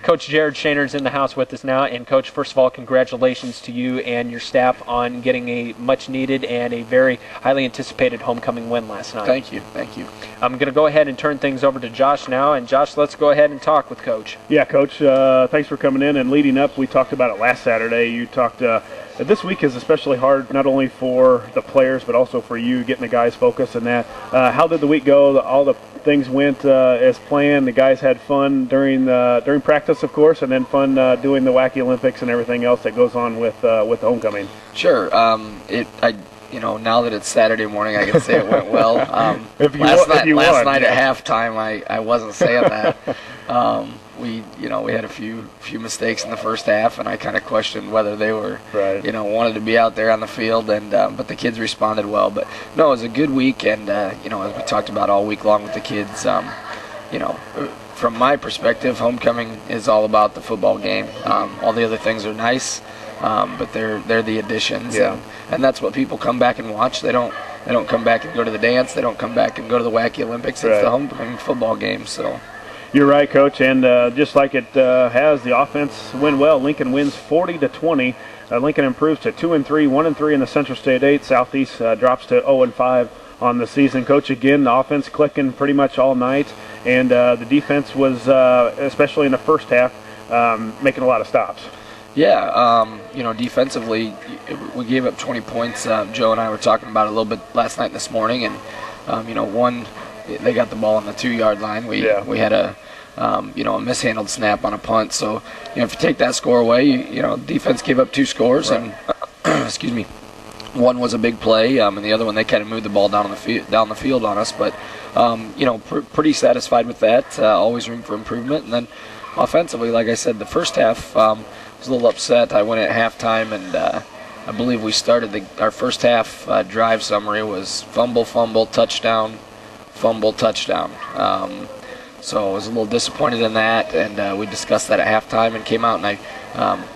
Coach Jared Shaner's in the house with us now. And, Coach, first of all, congratulations to you and your staff on getting a much-needed and a very highly anticipated homecoming win last night. Thank you. Thank you. I'm going to go ahead and turn things over to Josh now. And, Josh, let's go ahead and talk with Coach. Yeah, Coach, thanks for coming in. And leading up, we talked about it last Saturday. You talked this week is especially hard, not only for the players, but also for you, getting the guys focused and that. How did the week go? All the things went as planned. The guys had fun during practice, of course, and then fun doing the Wacky Olympics and everything else that goes on with homecoming. Sure. Now that it's Saturday morning, I can say it went well. Last night at halftime, I wasn't saying that. We had a few mistakes in the first half, and I kind of questioned whether they were, wanted to be out there on the field, and but the kids responded well. But no, it was a good week, and as we talked about all week long with the kids, from my perspective, homecoming is all about the football game. All the other things are nice, but they're the additions, and that's what people come back and watch. They don't come back and go to the dance. They don't come back and go to the Wacky Olympics. It's the homecoming football game. So. You're right, Coach, and just like it has, the offense went well. Lincoln wins 40-20. Lincoln improves to 2-3, 1-3 in the Central State 8. Southeast drops to 0-5 on the season. Coach, again, the offense clicking pretty much all night, and the defense was, especially in the first half, making a lot of stops. Yeah, defensively, we gave up 20 points. Joe and I were talking about it a little bit last night and this morning, and they got the ball on the 2-yard line. We had a mishandled snap on a punt. So if you take that score away, defense gave up 2 scores, and excuse me, one was a big play, and the other one they kind of moved the ball down the field on us. But pretty satisfied with that. Always room for improvement. And then offensively, like I said, the first half was a little upset. I went at halftime, and I believe we started our first half drive summary was fumble, touchdown. Fumble, touchdown. So I was a little disappointed in that, and we discussed that at halftime and came out, and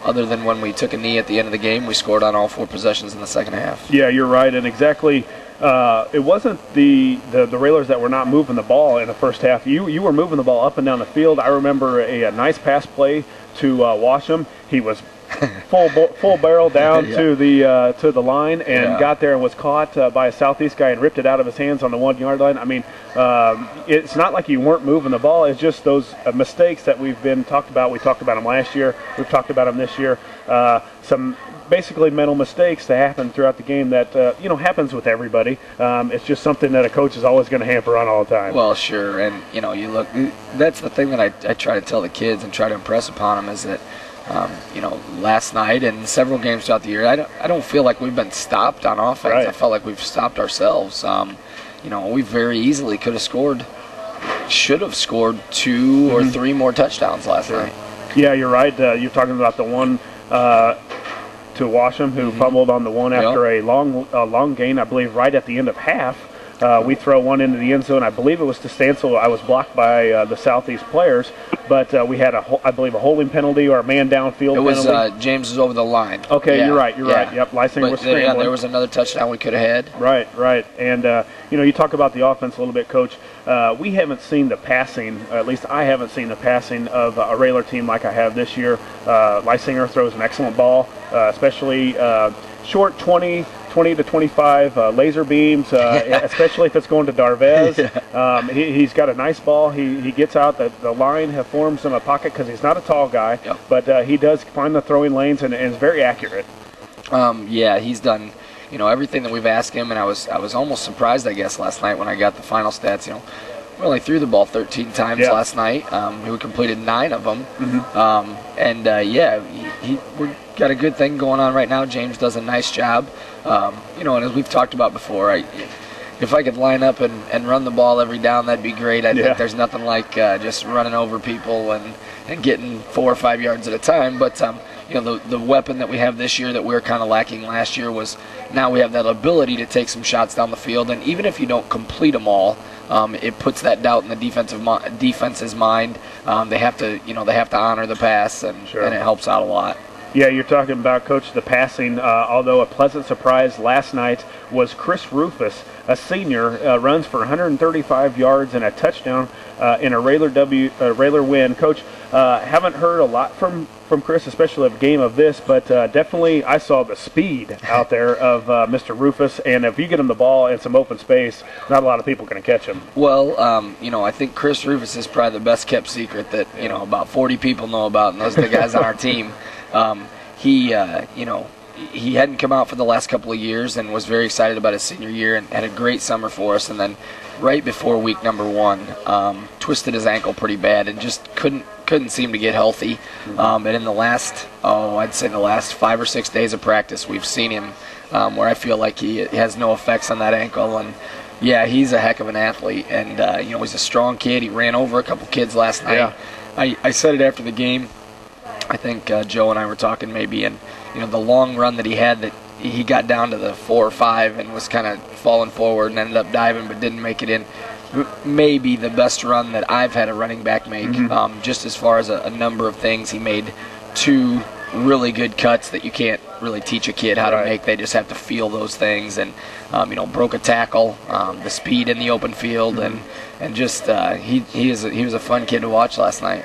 other than when we took a knee at the end of the game, we scored on all 4 possessions in the second half. Yeah, you're right, and exactly. It wasn't the Railers that were not moving the ball in the first half. You were moving the ball up and down the field. I remember a nice pass play to Washam. He was full barrel down to the line and got there and was caught by a Southeast guy and ripped it out of his hands on the 1-yard line. I mean, it's not like you weren't moving the ball. It's just those mistakes that we've been talked about. We talked about them last year. We've talked about them this year. Some basically mental mistakes that happen throughout the game that happens with everybody. It's just something that a coach is always going to hamper on all the time. Well, sure, and you look. That's the thing that I try to tell the kids and try to impress upon them is that. Last night and several games throughout the year, I don't feel like we've been stopped on offense. Right. I felt like we've stopped ourselves. We very easily should have scored 2 or 3 more touchdowns last night. Yeah, you're right. You're talking about the one to Washam who fumbled on the one after a long gain, I believe, right at the end of half. We throw one into the end zone. I believe it was to Stansel. I was blocked by the Southeast players, but we had I believe a holding penalty or a man downfield penalty. It was James was over the line. Okay, you're right. You're right. Yep, Lysing was scrambling. Yeah, there was another touchdown we could have had. Right. And you talk about the offense a little bit, Coach. We haven't seen the passing, at least I haven't seen the passing of a Railer team like I have this year. Lysinger throws an excellent ball, especially short 20 to 25 laser beams, especially if it's going to Darvez. He's got a nice ball. He gets out. The line forms him a pocket because he's not a tall guy, but he does find the throwing lanes and is very accurate. He's done everything that we've asked him, and I was almost surprised, I guess, last night when I got the final stats. We only threw the ball 13 times last night. We completed 9 of them. We've got a good thing going on right now. James does a nice job. And as we've talked about before, if I could line up and run the ball every down, that'd be great. I think there's nothing like just running over people and getting 4 or 5 yards at a time. But the weapon that we have this year that we were kind of lacking last year was now we have that ability to take some shots down the field, and even if you don't complete them all, it puts that doubt in the defense's mind. They have to honor the pass, and it helps out a lot. Yeah, you're talking about, Coach, the passing. Although a pleasant surprise last night was Chris Rufus, a senior, runs for 135 yards and a touchdown in a Railer win. Coach, haven't heard a lot from Chris, especially a game of this, but definitely I saw the speed out there of Mr. Rufus, and if you get him the ball in some open space, not a lot of people are going to catch him. Well, I think Chris Rufus is probably the best kept secret that about 40 people know about, and those are the guys on our team. He hadn't come out for the last couple of years and was very excited about his senior year and had a great summer for us. And then right before week number 1, twisted his ankle pretty bad and just couldn't seem to get healthy. And in the last, I'd say the last 5 or 6 days of practice, we've seen him where I feel like he has no effects on that ankle. And yeah, he's a heck of an athlete. And he's a strong kid. He ran over a couple kids last night. Yeah. I said it after the game. I think Joe and I were talking maybe, and the long run that he had, that he got down to the 4 or 5 and was kind of falling forward and ended up diving but didn't make it in. Maybe the best run that I've had a running back make, just as far as a number of things. He made 2 really good cuts that you can't really teach a kid how to make. They just have to feel those things, and broke a tackle, the speed in the open field, and just he was a fun kid to watch last night.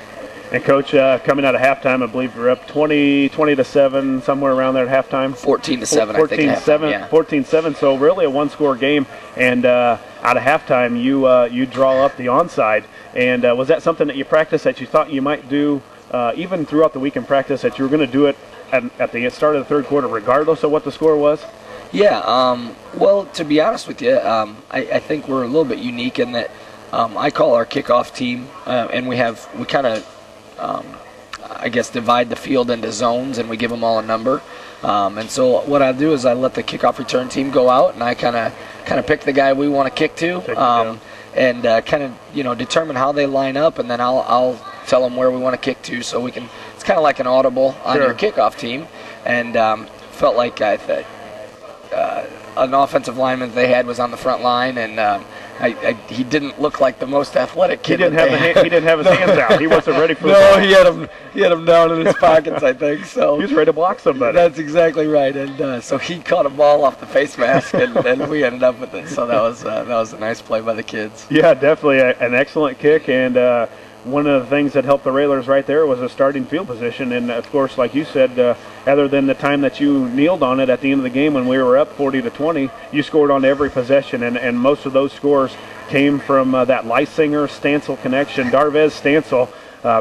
And Coach, coming out of halftime, I believe we're up 20-7, somewhere around there at halftime. 14-7, I think. 14-7, yeah. 14-7. So really a one-score game. And out of halftime, you draw up the onside. And was that something that you practiced that you thought you might do, even throughout the week in practice, that you were going to do it at the start of the third quarter, regardless of what the score was? Yeah. Well, to be honest with you, I think we're a little bit unique in that I call our kickoff team, and we kind of. I guess divide the field into zones, and we give them all a number. And so what I do is I let the kickoff return team go out, and I kind of pick the guy we want to kick to, and kind of determine how they line up, and then I'll tell them where we want to kick to, so we can. It's kind of like an audible on your kickoff team, and felt like an offensive lineman they had was on the front line, and. He didn't look like the most athletic kid. He didn't have his hands out. He wasn't ready for. No, he had him down in his pockets, I think. So he was ready to block somebody. That's exactly right. And so he caught a ball off the face mask, and we ended up with it. So that was a nice play by the kids. Yeah, definitely an excellent kick, and one of the things that helped the Railers right there was a starting field position. And of course, like you said, other than the time that you kneeled on it at the end of the game when we were up 40-20, you scored on every possession, and most of those scores came from that Lysinger-Stansel connection. Darvez Stansel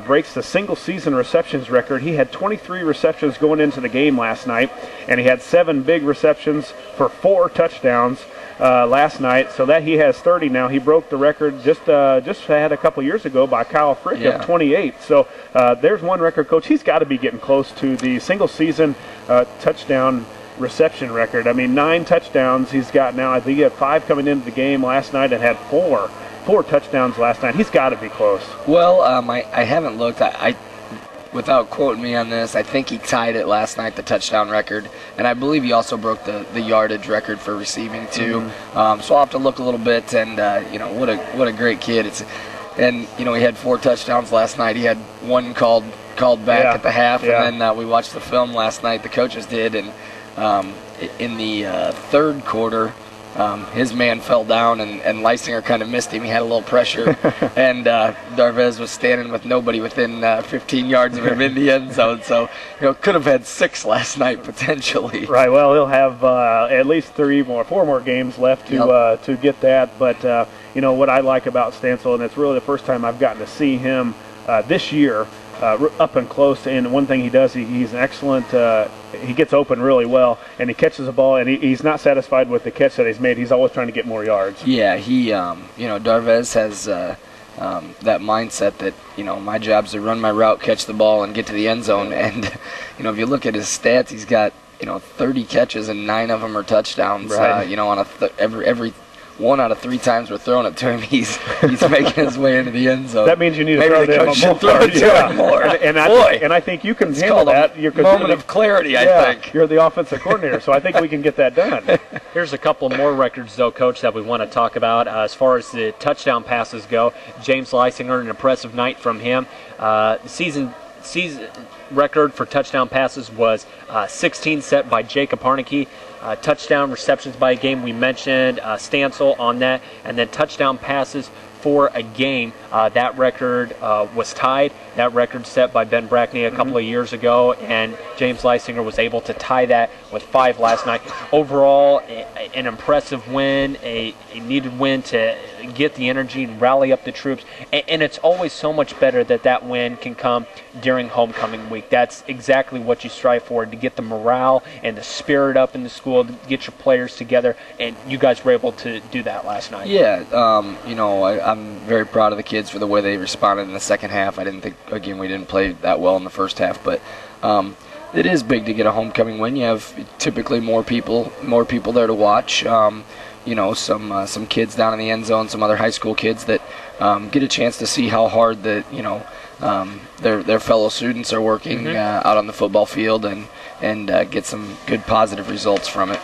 breaks the single-season receptions record. He had 23 receptions going into the game last night, and he had 7 big receptions for 4 touchdowns last night. So that he has 30 now. He broke the record just had a couple years ago by Kyle Frick of 28. So there's one record, Coach. He's got to be getting close to the single-season touchdown reception record. I mean, 9 touchdowns he's got now. I think he had 5 coming into the game last night and had 4 touchdowns last night. He's got to be close. Well, I haven't looked. I without quoting me on this, I think he tied it last night, the touchdown record, and I believe he also broke the yardage record for receiving too. So I'll have to look a little bit. And what a great kid. He had 4 touchdowns last night. He had 1 called back at the half, and then we watched the film last night. The coaches did, and in the third quarter, his man fell down, and Lysinger kind of missed him. He had a little pressure, and Darvez was standing with nobody within 15 yards of him in the end zone. So, could have had 6 last night potentially. Right. Well, he'll have at least 4 more games left to get that. But what I like about Stansel, and it's really the first time I've gotten to see him this year. Up and close, and one thing he does, he's an excellent, he gets open really well, and he catches the ball, and he's not satisfied with the catch that he's made. He's always trying to get more yards. Yeah, Darvez has that mindset that, my job's to run my route, catch the ball, and get to the end zone. And, if you look at his stats, he's got, 30 catches, and 9 of them are touchdowns. Right. On every 1 out of 3 times we're throwing it to him, he's making his way into the end zone. That means you need to throw it to him more. And I think you can handle that. You're moment of clarity, I think. You're the offensive coordinator, so I think we can get that done. Here's a couple more records, though, Coach, that we want to talk about. As far as the touchdown passes go, James Lysinger, an impressive night from him. Season season record for touchdown passes was 16 set by Jacob Harnicke. Touchdown receptions by a game, we mentioned Stansel on that, and then touchdown passes for a game. That record was tied. That record set by Ben Brackney a couple of years ago, and James Leisinger was able to tie that with 5 last night. Overall, an impressive win, a needed win to get the energy and rally up the troops. And it's always so much better that win can come during homecoming week. That's exactly what you strive for, to get the morale and the spirit up in the school, to get your players together, and you guys were able to do that last night. Yeah, I'm very proud of the kids for the way they responded in the second half. I didn't think, again, we didn't play that well in the first half, but it is big to get a homecoming win. You have typically more people there to watch. Some kids down in the end zone, some other high school kids that get a chance to see how hard their fellow students are working out on the football field, and get some good positive results from it.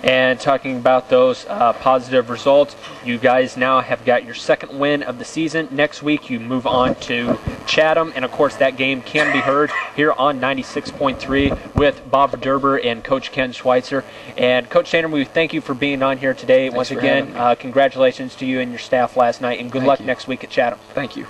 And talking about those positive results, you guys now have got your second win of the season. Next week you move on to Chatham, and of course that game can be heard here on 96.3 with Bob Derber and Coach Ken Schweitzer. And Coach Shaner, we thank you for being on here today. Thanks once again, congratulations to you and your staff last night, and good luck next week at Chatham. Thank you.